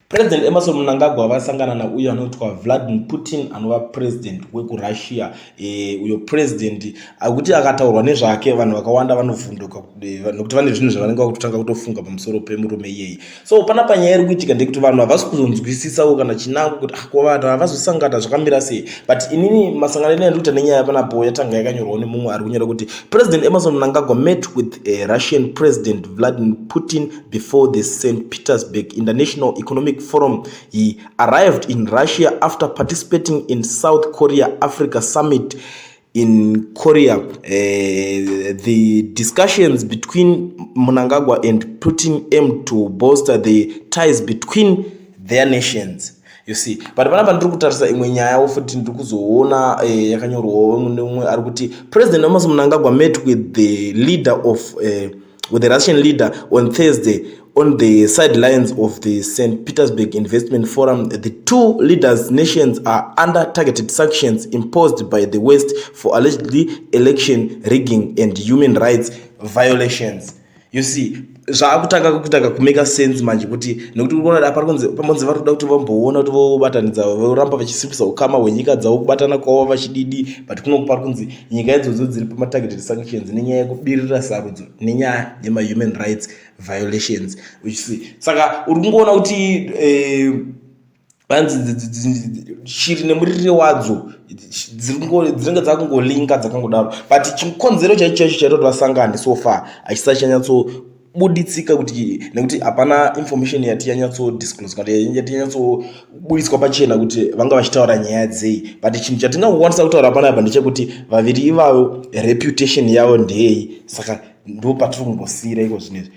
President Emerson Mnangagwa vasangana na uyo anotwa Vladimir Putin anova president wekurussia. Uyo president akuti akataurwa nezvake vanhu vakawanda vanovhunduka nokuti vane zvinhu zvavanenge vakutanga kutofunga pamusoro pemurume iyeyi. So panapa nyaya iri kuitika ndekuti vanhu havasi kuzonzwisisawo kana chinango kuti vanhu havazosangana zvakamira sei. But inini masangano enei andikuita nenyaya panapo yatanga yakanyorwawo nemumwe ari kunyora kuti President Emerson Mnangagwa met with Russian President Vladimir Putin before the St. Petersburg International Economic Forum. He arrived in Russia after participating in South Korea Africa Summit in Korea. The discussions between Mnangagwa and Putin aimed to bolster the ties between their nations. You see, but panapa ndiri kutarisa imwe nyaya futi ndiri kuzoona yakanyorwawo nemumwe ari kuti President Emerson Mnangagwa met with the leader of with the Russian leader on Thursday on the sidelines of the St. Petersburg Investment Forum. The two leaders' nations are under targeted sanctions imposed by the West for allegedly election rigging and human rights violations. You see, zvakutanga kumeka sense manje kuti nekuti unoona apa pamonzi vari kuda kuti vamboona kuti vobatanidza voramba vachisimbisa ukama hwenyika dzavo kubatana kwavo vachididi, but kunopari kunzi nyika idzodzo dziri pamatargeted sanctions nenyaya yekubirira sarudzo nenyaya yema-human rights violations. Saka uri kungoona kuti vanzi shiri nemuririre wadzo dzinenge dzakungolinga dzakangodaro, but chikonzero chaicho chaitoti vasangane so far hachisati chanyatsobuditsika kuti nekuti hapana information yati yanyatsodisclose kana yati yanyatsobudiswa pachena kuti vanga vachitaura nyaya dzei. But chinhu chatingakwanisa kutaura panapa ndechekuti vaviri ivavo reputation yavo ndeyei, saka ndo patiri kumbosiyira iko zvinezvi.